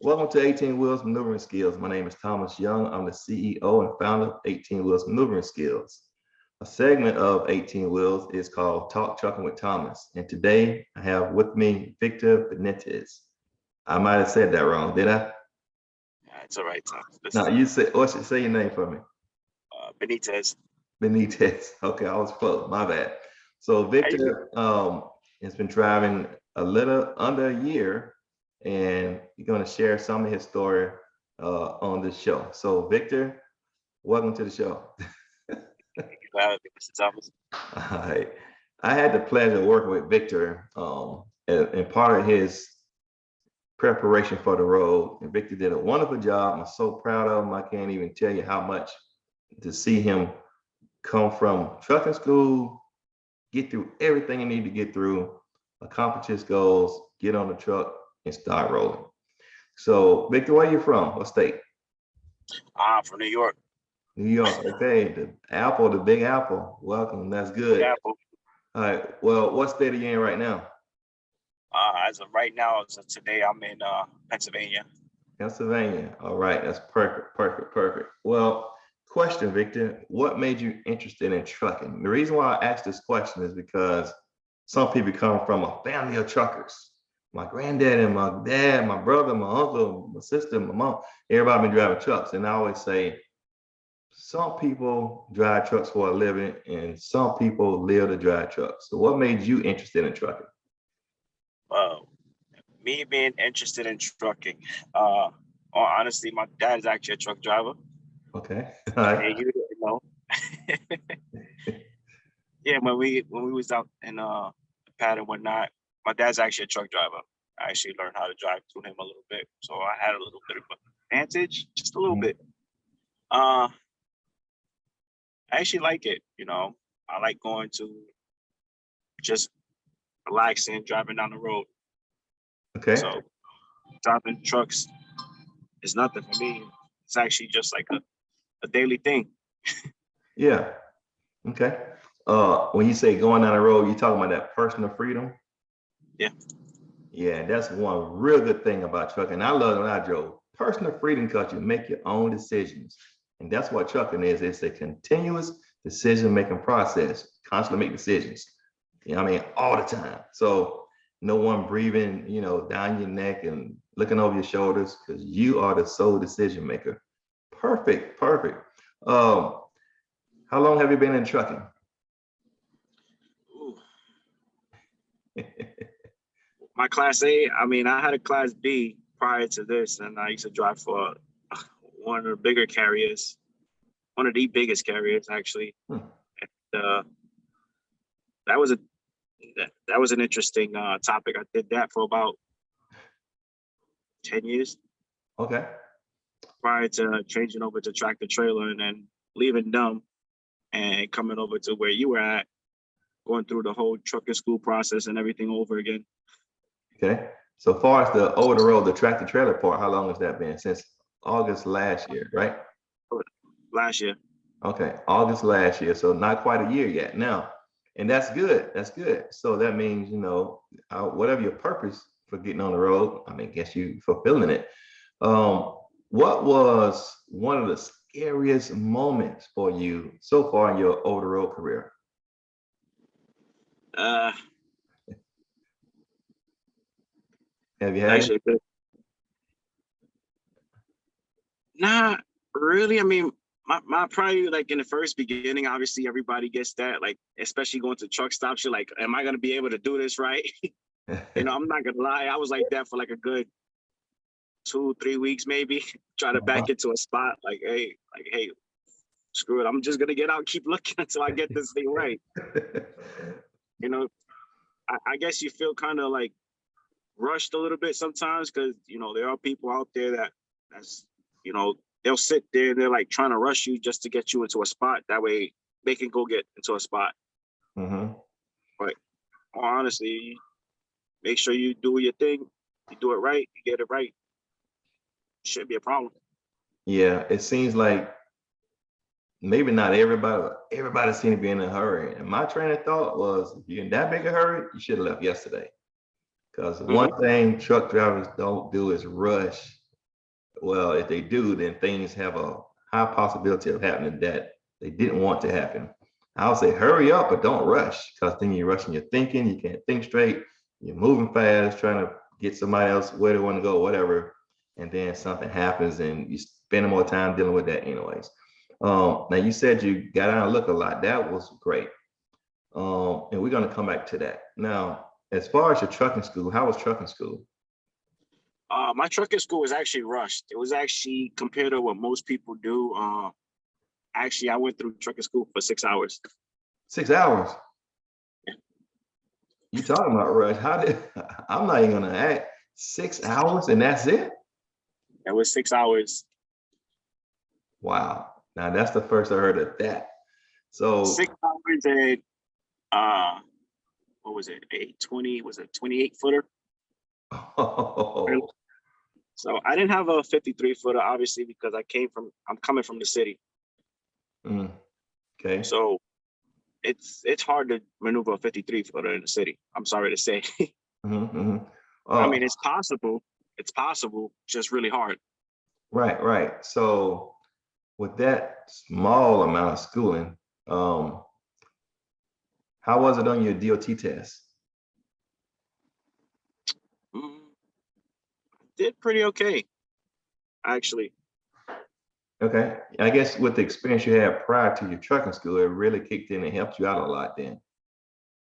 Welcome to 18 Wheels Maneuvering Skills. My name is Thomas Young. I'm the CEO and founder of 18 Wheels Maneuvering Skills. A segment of 18 Wheels is called Talk Trucking with Thomas. And today I have with me Victor Benitez. I might have said that wrong, did I? It's all right, Thomas. No, you said, what should say your name for me? Benitez. Benitez. Okay, I was close. My bad. So Victor has been driving a little under a year, and he's going to share some of his story on this show. So Victor, welcome to the show. Thank you for having me, Mr. Thomas. All right. I had the pleasure of working with Victor, and part of his preparation for the road. And Victor did a wonderful job. I'm so proud of him. I can't even tell you how much to see him come from trucking school, get through everything he needed to get through, accomplish his goals, get on the truck, and start rolling. So, Victor, where are you from? What state? I'm from New York. New York. Okay, the Apple, the Big Apple. Welcome. That's good. Apple. All right. Well, what state are you in right now? As of right now, as of today, I'm in Pennsylvania. Pennsylvania. All right. That's perfect. Perfect. Perfect. Well, question, Victor. What made you interested in trucking? The reason why I asked this question is because some people come from a family of truckers. My granddad and my dad, my brother, my uncle, my sister, my mom, everybody been driving trucks. And I always say, some people drive trucks for a living and some people live to drive trucks. So what made you interested in trucking? Me being interested in trucking. Honestly, my dad is actually a truck driver. Okay. And you know. Yeah, when we was out in the pad and whatnot, my dad's actually a truck driver. I actually learned how to drive through him a little bit, so I had a little bit of an advantage, just a little bit. I actually like it. I like going to just relaxing, driving down the road. Okay. So driving trucks is nothing for me. It's actually just like a daily thing. Yeah. Okay. When you say going down the road, you talking about that personal freedom? Yeah. Yeah, that's one real good thing about trucking. I love when I drove. Personal freedom because you make your own decisions. And that's what trucking is. It's a continuous decision-making process. Constantly make decisions. All the time. So no one breathing, down your neck and looking over your shoulders because you are the sole decision maker. Perfect. Perfect. How long have you been in trucking? My Class A, I had a Class B prior to this, and I used to drive for one of the bigger carriers, one of the biggest carriers, actually. And, that was an interesting topic. I did that for about 10 years. Okay. Prior to changing over to tractor trailer and then leaving them and coming over to where you were at, going through the whole trucking school process and everything over again. Okay. So far as the over the road, the tractor trailer part, how long has that been? Since August last year, right? Last year. Okay, August last year. So not quite a year yet now. And that's good. That's good. So that means, whatever your purpose for getting on the road, guess you fulfilling it. What was one of the scariest moments for you so far in your over the road career? Have you had actually, not really. My probably like in the first beginning, obviously everybody gets that, like, especially going to truck stops, you're like, am I gonna be able to do this right? I'm not gonna lie, I was like that for like a good 2-3 weeks, maybe. Try to back into a spot, like, hey, screw it, I'm just gonna get out and keep looking until I get this thing right. I guess you feel kind of like rushed a little bit sometimes because there are people out there that's they'll sit there and they're like trying to rush you just to get you into a spot. That way they can go get into a spot. But honestly, make sure you do your thing. You do it right. You get it right. Shouldn't be a problem. Yeah, it seems like maybe not everybody, but everybody seems to be in a hurry. And my train of thought was, if you're in that big a hurry, you should have left yesterday. Because one thing truck drivers don't do is rush Well, if they do, then things have a high possibility of happening that they didn't want to happen. I'll say hurry up, but don't rush, because then you're rushing your thinking, you can't think straight, you're moving fast, trying to get somebody else where they want to go, whatever. And then something happens and you spend more time dealing with that anyways. Now you said you got out and look a lot. That was great. And we're gonna come back to that. Now, as far as your trucking school, how was trucking school? My trucking school was actually rushed. It was actually compared to what most people do. Actually, I went through trucking school for 6 hours. 6 hours. You talking about rush? How did I'm not even gonna act 6 hours and that's it? It was 6 hours. Wow. Now that's the first I heard of that. So 6 hours and what was it? A 28 footer. oh, So I didn't have a 53 footer, obviously, because I'm coming from the city. okay. So it's hard to maneuver a 53 footer in the city. I'm sorry to say. I mean, it's possible. It's possible, just really hard. Right. So with that small amount of schooling, how was it on your DOT test? Mm, did pretty okay, actually. Okay. I guess with the experience you had prior to your trucking school, it really kicked in and helped you out a lot then.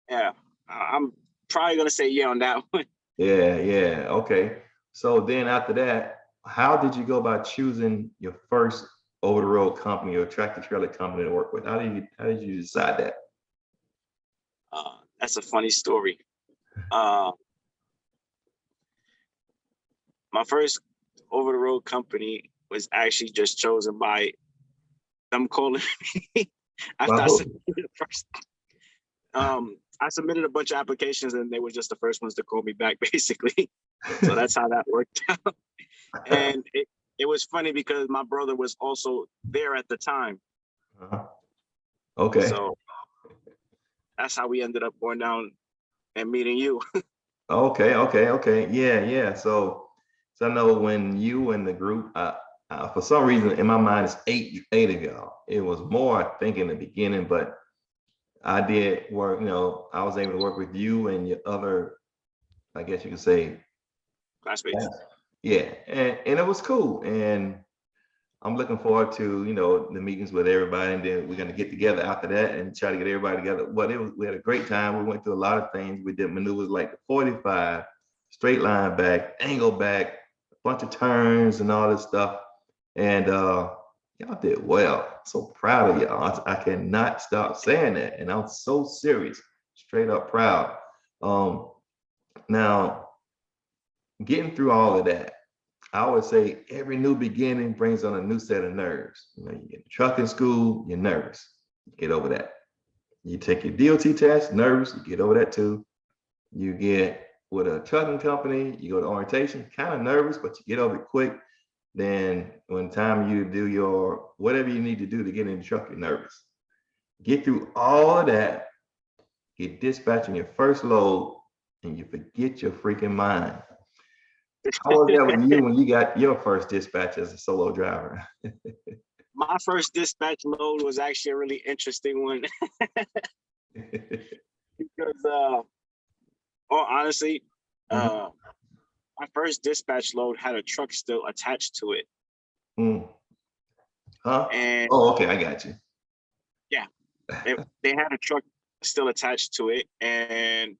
Yeah, I'm probably gonna say yeah on that one. Yeah. Okay. So then after that, how did you go about choosing your first over the road company or tractor trailer company to work with? How did you decide that? That's a funny story. Uh, my first over the road company was actually just chosen by them calling me after I Wow. submitted the first. I submitted a bunch of applications and they were just the first ones to call me back, basically. So that's how that worked out. And it was funny because my brother was also there at the time. Uh-huh. Okay. So that's how we ended up going down and meeting you. Okay. Yeah. So I know when you and the group, for some reason in my mind, it's eight of y'all. It was more, I think, in the beginning, but I did work. I was able to work with you and your other, I guess you could say, Classmates. yeah, and it was cool. And I'm looking forward to the meetings with everybody, and then we're gonna get together after that and try to get everybody together. But we had a great time. We went through a lot of things. We did maneuvers like the 45, straight line back, angle back, a bunch of turns and all this stuff. And y'all did well. So proud of y'all. I cannot stop saying that, and I'm so serious, straight up proud. Now getting through all of that, I would say every new beginning brings on a new set of nerves. You get to trucking school, you're nervous. You get over that. You take your DOT test, nervous, you get over that too. You get with a trucking company, you go to orientation, kind of nervous, but you get over it quick. Then when time you do your whatever you need to do to get in the truck, you're nervous. Get through all of that, get dispatched on your first load, and you forget your freaking mind. How was that with you when you got your first dispatch as a solo driver? My first dispatch load was actually a really interesting one because, honestly, my first dispatch load had a truck still attached to it. Huh? And Oh, okay, I got you. yeah, they had a truck still attached to it, and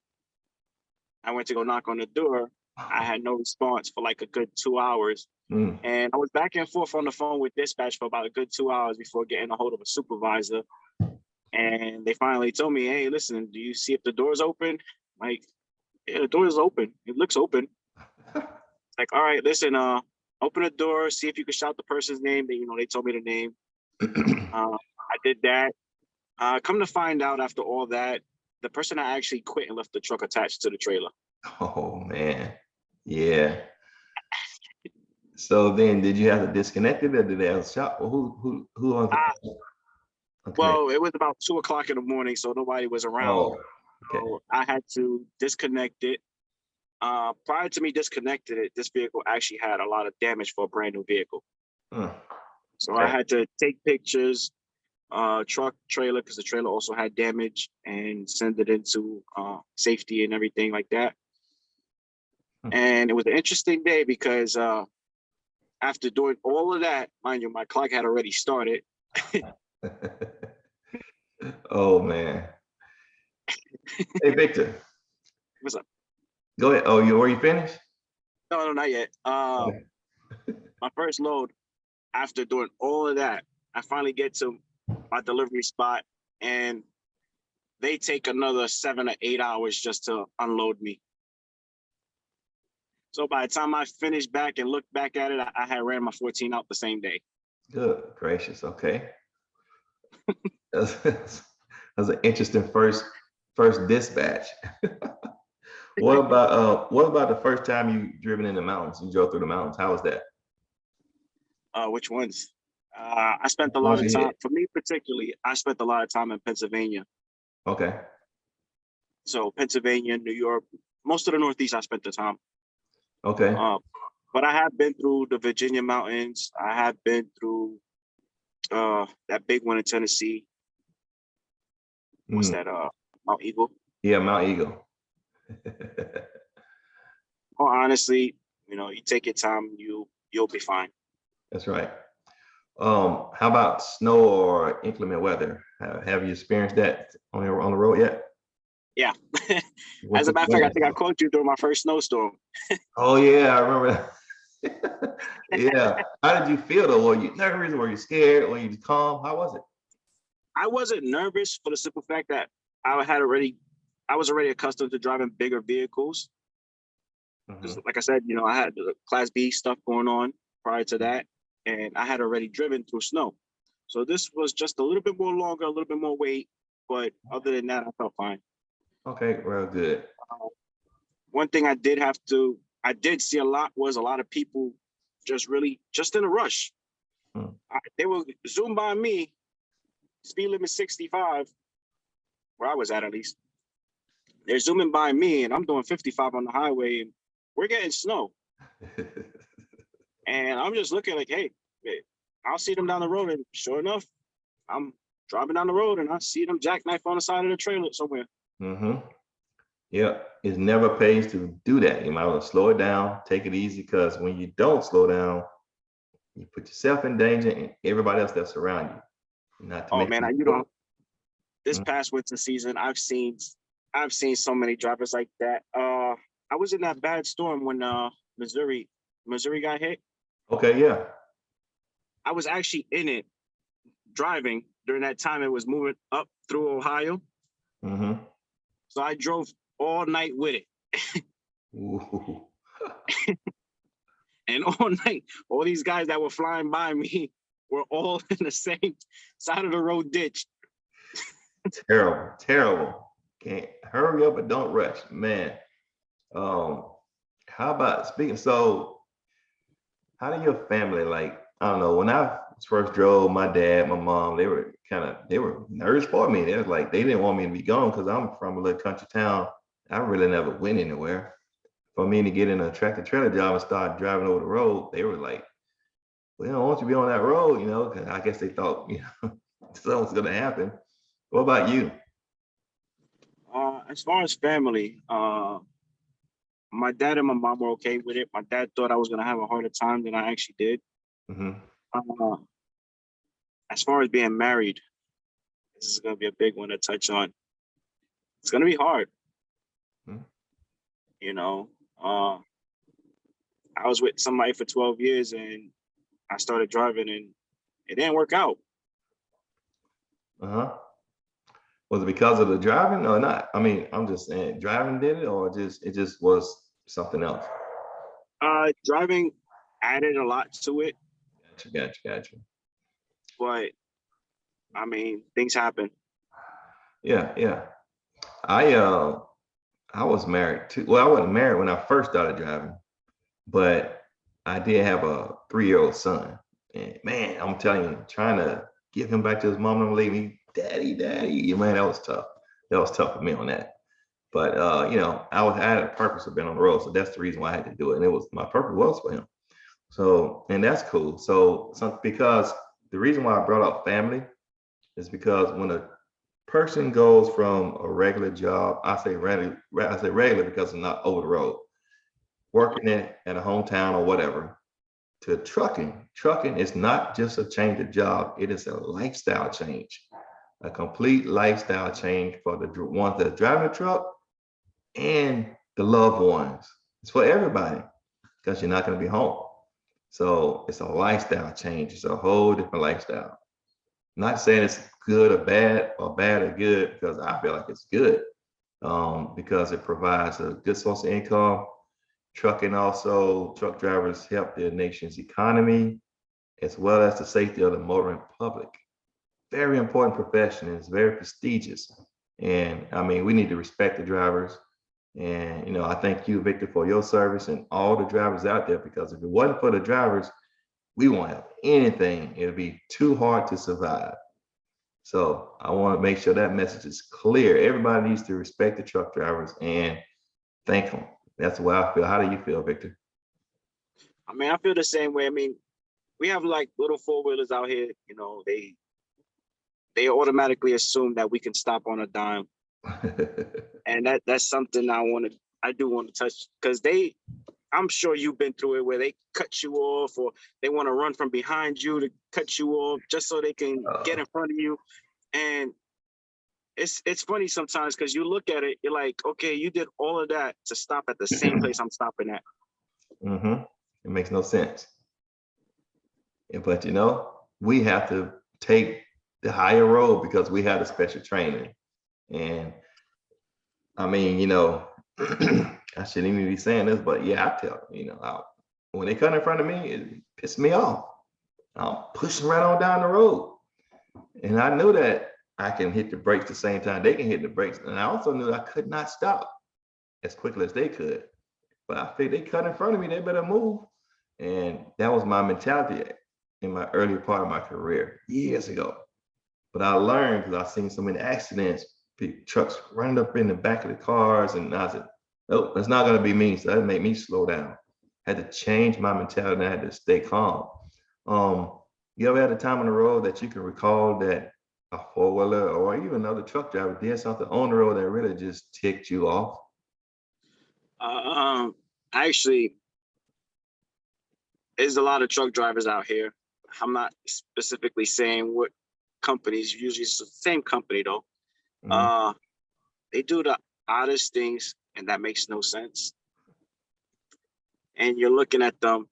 I went to go knock on the door. I had no response for like a good 2 hours. And I was back and forth on the phone with dispatch for about a good 2 hours before getting a hold of a supervisor. And they finally told me, hey, listen, do you see if the door's open? Like, yeah, the door is open. It looks open. It's like, all right, listen, open the door, see if you can shout the person's name. They told me the name. I did that. Come to find out after all that, the person I actually quit and left the truck attached to the trailer. Oh man. Yeah. So then did you have to disconnect it or did they have a shop? Well, who on the okay. Well, it was about 2 o'clock in the morning, so nobody was around. Oh, okay. So I had to disconnect it. Prior to me disconnecting it, this vehicle actually had a lot of damage for a brand new vehicle. So I Okay. had to take pictures, truck, trailer, because the trailer also had damage, and send it into safety and everything like that. And it was an interesting day because after doing all of that, mind you, my clock had already started. Oh man. Hey Victor, What's up? go ahead. Oh, were you finished? No, not yet. Okay. My first load, after doing all of that, I finally get to my delivery spot, and they take another 7 or 8 hours just to unload me. So by the time I finished back and looked back at it, I had ran my 14 out the same day. Good gracious. Okay. That's an interesting first dispatch. What about the first time you driven in the mountains? You drove through the mountains. How was that? Which ones? I spent a What lot was of your time, hit? for me particularly, I spent a lot of time in Pennsylvania. Okay. So Pennsylvania, New York, most of the Northeast, I spent the time. Okay. But I have been through the Virginia mountains. I have been through that big one in Tennessee. What's that? Mount Eagle. Yeah, Mount Eagle. Well, honestly, you take your time, you'll be fine. That's right. How about snow or inclement weather? Have you experienced that on the road yet? Yeah. What's As a the matter of fact, I think I experience? caught you during my first snowstorm. Oh yeah, I remember that. Yeah. How did you feel though? Were you nervous? Were you scared? Were you calm? How was it? I wasn't nervous for the simple fact that I was already accustomed to driving bigger vehicles. Because like I said, I had the Class B stuff going on prior to that, and I had already driven through snow. So this was just a little bit more longer, a little bit more weight, but other than that, I felt fine. Okay, well, good. One thing I did see a lot was a lot of people just in a rush. They will zoom by me, speed limit 65, where I was at least. They're zooming by me, and I'm doing 55 on the highway, and we're getting snow. And I'm just looking like, hey, I'll see them down the road. And sure enough, I'm driving down the road and I see them jackknife on the side of the trailer somewhere. Yeah, it never pays to do that. You might want to slow it down, take it easy, because when you don't slow down, you put yourself in danger and everybody else that's around you. Not to Oh mention, man, this past winter season, I've seen so many drivers like that. I was in that bad storm when Missouri got hit. Okay, yeah. I was actually in it driving during that time. It was moving up through Ohio. So I drove all night with it. Ooh. And all night, all these guys that were flying by me were all in the same side of the road ditch. Terrible, terrible. Can't hurry up, but don't rush, man. How about speaking? So, how do your family like? I don't know. When I first drove, my dad, my mom, they were nervous for me. They was like they didn't want me to be gone because I'm from a little country town. I really never went anywhere. For me to get in a tractor trailer job and start driving over the road, they were like, "We don't want you to be on that road," because I guess they thought, something was gonna happen. What about you? As far as family, my dad and my mom were okay with it. My dad thought I was gonna have a harder time than I actually did. Uh, as far as being married, this is gonna be a big one to touch on. It's gonna be hard. I was with somebody for 12 years and I started driving and it didn't work out. Was it because of the driving or not? I mean, I'm just saying, driving did it, or it just was something else. Driving added a lot to it. Gotcha. But I mean, things happen. Yeah. I was married too. Well, I wasn't married when I first started driving, but I did have a 3-year-old son. And man, I'm telling you, trying to get him back to his mom and leave me, daddy, man, that was tough. That was tough for me on that. But you know, I had a purpose of being on the road, so that's the reason why I had to do it, and it was my purpose was for him. So, and that's cool. So, because the reason why I brought up family is because when a person goes from a regular job, I say regular because it's not over the road, working at a hometown or whatever, to trucking. Trucking is not just a change of job; it is a lifestyle change, a complete lifestyle change for the ones that are driving the truck and the loved ones. It's for everybody because you're not going to be home. So it's a lifestyle change. It's a whole different lifestyle. Not saying it's good or bad or good, because I feel like it's good, because it provides a good source of income. Trucking also, truck drivers help the nation's economy as well as the safety of the motoring public. Very important profession, and it's very prestigious. And I mean, we need to respect the drivers. And you know, I thank you, Victor, for your service and all the drivers out there, because if it wasn't for the drivers, we won't have anything. It'll be too hard to survive. So I want to make sure that message is clear. Everybody needs to respect the truck drivers and thank them. That's the way I feel. How do you feel, Victor? I mean, I feel the same way. I mean, we have like little four-wheelers out here, you know, they automatically assume that we can stop on a dime. And that's something I do want to touch, because I'm sure you've been through it where they cut you off, or they want to run from behind you to cut you off just so they can get in front of you. And it's funny sometimes because you look at it, you're like, okay, you did all of that to stop at the same place I'm stopping at. Mm-hmm. It makes no sense. But you know, we have to take the higher road because we had a special training. And I mean, you know, I shouldn't even be saying this, but yeah, I tell you know, when they cut in front of me, it pissed me off. I'm pushing right on down the road, and I knew that I can hit the brakes the same time they can hit the brakes, and I also knew I could not stop as quickly as they could. But I figured they cut in front of me, they better move, and that was my mentality in my earlier part of my career years ago. But I learned because I've seen so many accidents, trucks running up in the back of the cars, and I said, nope, that's not gonna be me. So that made me slow down. Had to change my mentality, and I had to stay calm. You ever had a time on the road that you can recall that a four-wheeler or even another truck driver did something on the road that really just ticked you off? Actually, there's a lot of truck drivers out here. I'm not specifically saying what companies, usually it's the same company though. Mhm. They do the oddest things, and that makes no sense. And you're looking at them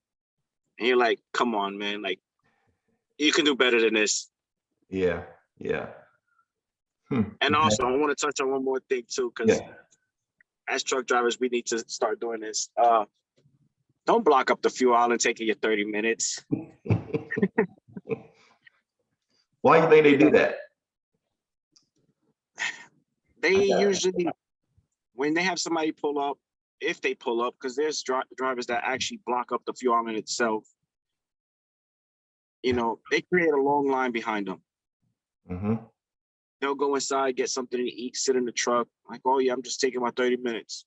and you're like, come on, man, like you can do better than this. Yeah, yeah. Hmm. And also, I want to touch on one more thing too, because Yeah. as truck drivers, we need to start doing this. Don't block up the fuel island taking you 30 minutes. Why do you think they You do know, that? they I got usually, when they have somebody pull up, if they pull up, because there's drivers that actually block up the fuel island itself, you know, they create a long line behind them. Mhm. They'll go inside, get something to eat, sit in the truck, like, oh yeah, I'm just taking my 30 minutes.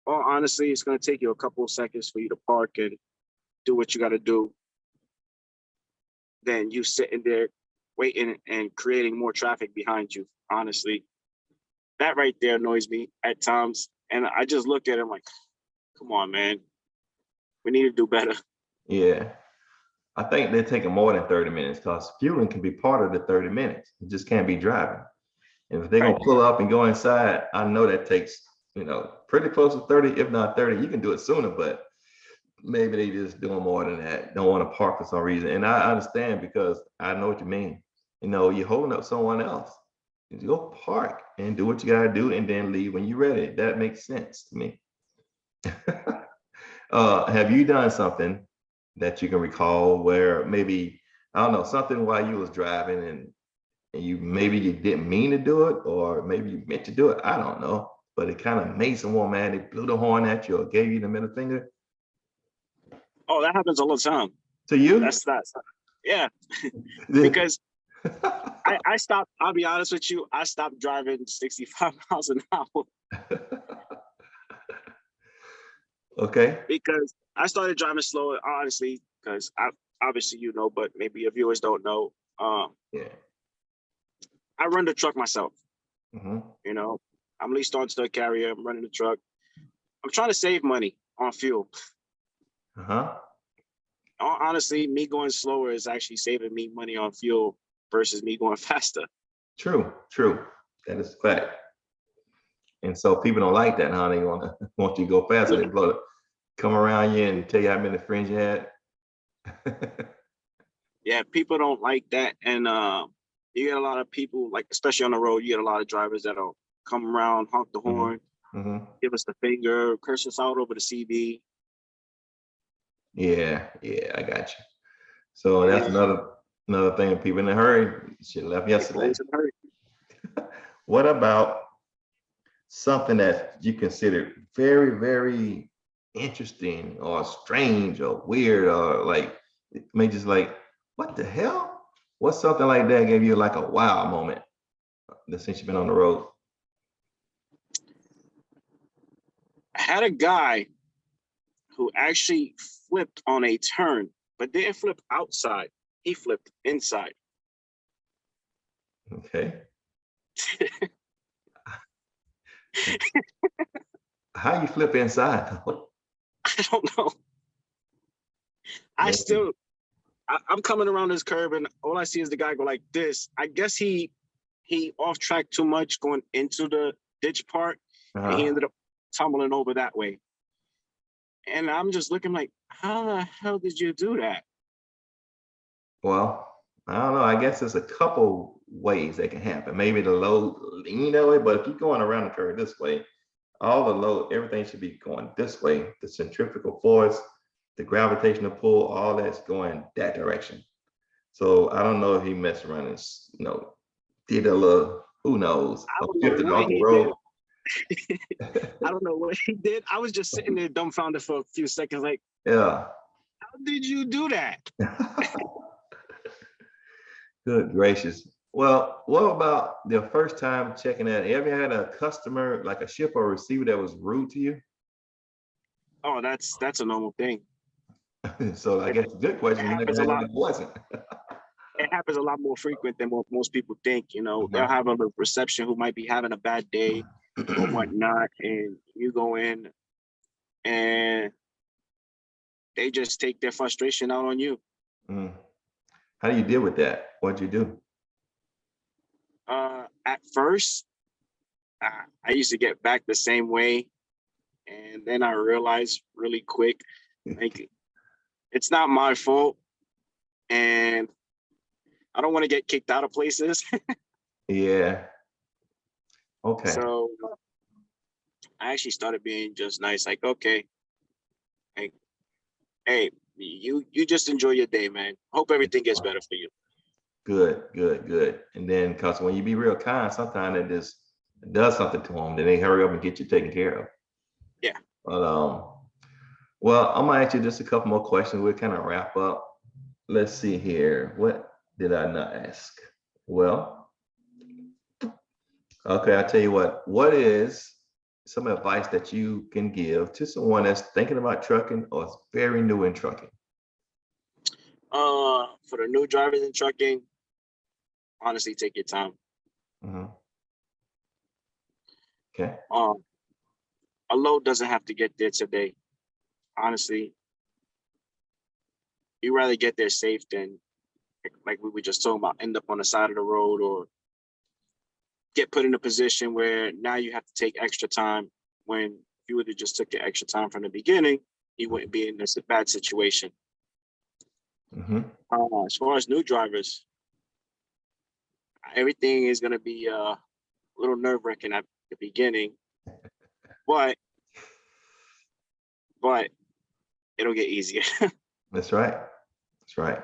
Well, honestly, it's going to take you a couple of seconds for you to park and do what you got to do. Then you sitting there waiting and creating more traffic behind you. Honestly, that right there annoys me at times. And I just look at him like, come on, man, we need to do better. Yeah. I think they're taking more than 30 minutes because fueling can be part of the 30 minutes. You just can't be driving. And if they're Right. gonna pull up and go inside, I know that takes, you know, pretty close to 30, if not 30. You can do it sooner, but maybe they just doing more than that. Don't want to park for some reason. And I understand because I know what you mean. You know, you're holding up someone else. You go park and do what you gotta do and then leave when you're ready. That makes sense to me. Have you done something that you can recall where maybe, I don't know, something while you was driving and you maybe you didn't mean to do it, or maybe you meant to do it, I don't know, but it kind of made someone mad, they blew the horn at you or gave you the middle finger Oh, that happens all the time. to you? That's yeah, because I stopped. I'll be honest with you. I stopped driving 65 miles an hour Okay. because I started driving slower. Honestly, because I obviously you know, but maybe your viewers don't know. Yeah. I run the truck myself. Mm-hmm. You know, I'm leased onto a carrier. I'm running the truck. I'm trying to save money on fuel. Uh-huh. Honestly, me going slower is actually saving me money on fuel versus me going faster. True. True. That is a fact. And so people don't like that, huh? They want you to go faster. They blow it, come around you and tell you how many friends you had. Yeah, people don't like that, and you get a lot of people, like especially on the road, you get a lot of drivers that'll come around, honk the Mm-hmm. horn, Mm-hmm. give us the finger, curse us out over the CB. Yeah, yeah, I got you. So that's And another thing. People in a hurry. She left people yesterday. always in a hurry. What about something that you consider very, very interesting or strange or weird or like maybe just like, what the hell? What's something like that gave you like a wow moment since you've been on the road? I had a guy who actually flipped on a turn, but didn't flip outside. He flipped inside. Okay. How you flip inside? I don't know. I Maybe. still, I'm coming around this curve, and all I see is the guy go like this. I guess he off track too much going into the ditch part, and he Uh-huh. ended up tumbling over that way. And I'm just looking like, how the hell did you do that? Well, I don't know. I guess there's a couple ways that can happen. Maybe the load lean that way, but if you're going around the curve this way, all the load, everything should be going this way. The centrifugal force, the gravitational pull, all that's going that direction. So I don't know if he messed around and did a little, who knows, I or don't know shifted what off the he road. did. I don't know what he did. I was just sitting there dumbfounded for a few seconds, like, Yeah. how did you do that? Good gracious. Well, what about the first time checking that? You ever had a customer, like a shipper or receiver that was rude to you? Oh, that's a normal thing. So I It, guess the good it question, you never happens a had one lot. that wasn't. It happens a lot more frequent than what most people think. You know, they'll Uh-huh. have a reception who might be having a bad day or whatnot, and you go in and they just take their frustration out on you. Mm. How do you deal with that? What'd you do? At first, I used to get back the same way, and then I realized really quick, like it's not my fault, and I don't want to get kicked out of places. Yeah. Okay. So I actually started being just nice, like, okay, like, hey, you just enjoy your day, man. Hope everything gets better for you. Good, good, good. And then, cause when you be real kind, sometimes it just does something to them. Then they hurry up and get you taken care of. Yeah. But well, I'm gonna ask you just a couple more questions. We'll kind of wrap up. Let's see here. What did I not ask? Well, okay, I'll tell you what. What is some advice that you can give to someone that's thinking about trucking or is very new in trucking? For the new drivers in trucking, honestly, take your time. Mhm. Okay. Um, a load doesn't have to get there today. Honestly, you rather get there safe than, like we were just talking about, end up on the side of the road or get put in a position where now you have to take extra time when if you would have just took the extra time from the beginning, you wouldn't be in this bad situation. Hmm. As far as new drivers, everything is going to be a little nerve-wracking at the beginning, but but it'll get easier. That's right. That's right.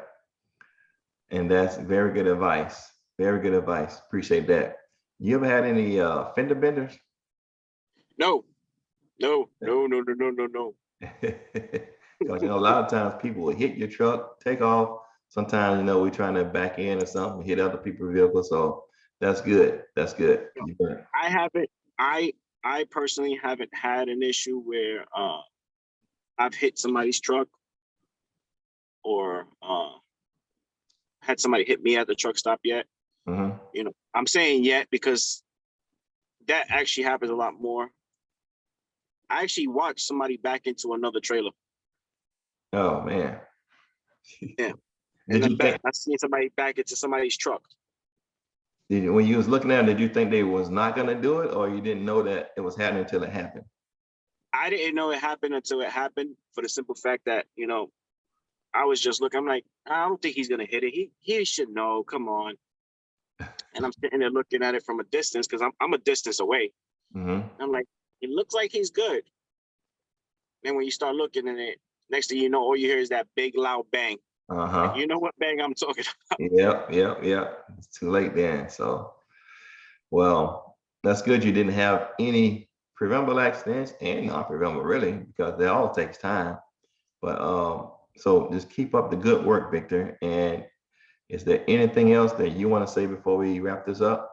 And that's very good advice. Very good advice. Appreciate that. You ever had any fender benders? No, no, no, no, no, no, no, no. Because a lot of times people will hit your truck, take off, sometimes, you know, we're trying to back in or something, hit other people's vehicles. So that's good. That's good. You know, You better. I haven't. I personally haven't had an issue where I've hit somebody's truck or had somebody hit me at the truck stop yet. Mhm. You know, I'm saying yet because that actually happens a lot more. I actually watched somebody back into another trailer. Oh man. Yeah. And Did then you think, I seen somebody back into somebody's truck. when you was looking at it, did you think they was not gonna do it, or you didn't know that it was happening until it happened? I didn't know it happened until it happened for the simple fact that, you know, I was just looking, I'm like, I don't think he's gonna hit it. He should know, come on. And I'm sitting there looking at it from a distance because I'm a distance away. Mm-hmm. I'm like, it looks like he's good. Then when you start looking at it, next thing you know, all you hear is that big loud bang. Like, Uh-huh. you know what bang I'm talking about? Yep. It's too late then. So, well, that's good you didn't have any preventable accidents and non-preventable, really, because they all takes time. But so just keep up the good work, Victor. And is there anything else that you want to say before we wrap this up?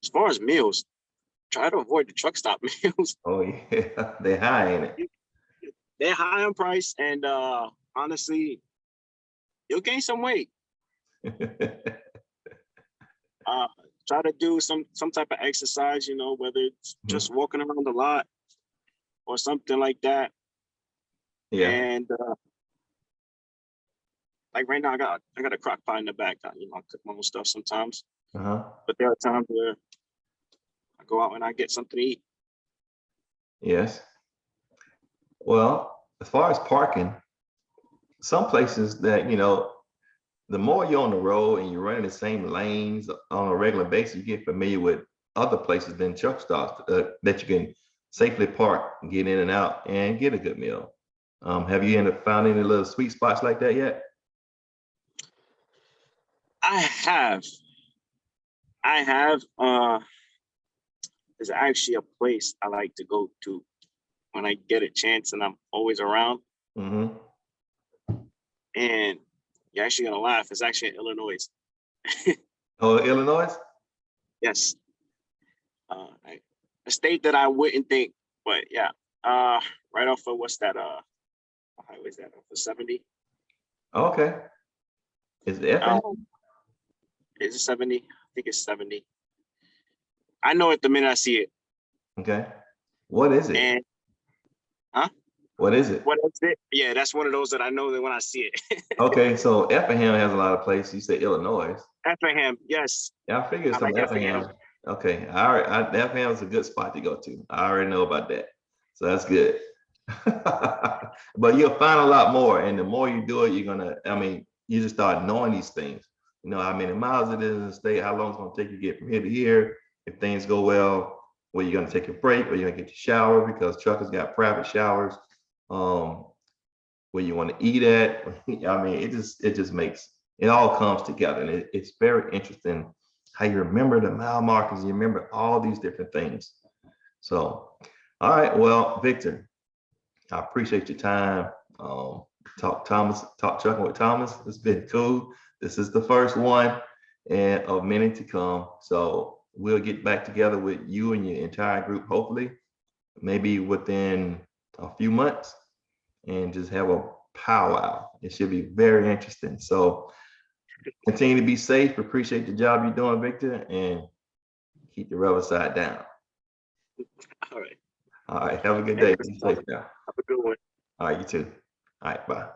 As far as meals, try to avoid the truck stop meals. Oh yeah, they high in They're high on price, and honestly, you'll gain some weight. it. Uh, Try to do some type of exercise, you know, whether it's just walking around a lot or something like that. Yeah. And like right now, I got a crock pot in the back. You know, I cook my own stuff sometimes, Uh-huh. but there are times where I go out and I get something to eat. Yes. Well, as far as parking, some places that, you know, the more you're on the road and you're running the same lanes on a regular basis, you get familiar with other places than truck stops that you can safely park, get in and out, and get a good meal. Have you found any little sweet spots like that yet? I have, I have. There's actually a place I like to go to when I get a chance, and I'm always around. Mm-hmm. And you're actually gonna laugh. It's actually in Illinois. Oh, Illinois? Yes, a state that I wouldn't think, but yeah, right off of what's that? What highway is that? Off of 70. Okay. Is it FM? Is it 70? I think it's 70. I know it the minute I see it. Okay. What is it? And huh? What is it? What is it? Yeah, that's one of those that I know that when I see it. Okay, so Effingham has a lot of places. You say Illinois. Effingham, yes. Yeah, I figured I some like Effingham. Effingham. Okay, Effingham is a good spot to go to. I already know about that, so that's good. But you'll find a lot more, and the more you do it, you're gonna. I mean, you just start knowing these things. You know how many miles it is in the state, how long it's gonna take you to get from here to here. If things go well, where you're gonna take a break, where you're gonna get your shower because truckers got private showers. Um, where you want to eat at. I mean, it just makes it all comes together, and it's very interesting how you remember the mile markers, you remember all these different things. So, all right, well, Victor, I appreciate your time. Talk trucking with Thomas. It's been cool. This is the first one and of many to come. So we'll get back together with you and your entire group, hopefully, maybe within a few months, and just have a powwow. It should be very interesting. So continue to be safe. Appreciate the job you're doing, Victor, and keep the rubber side down. All right. All right. Have a good Hey, day. have Be safe now. a good one. All right. You too. All right. Bye.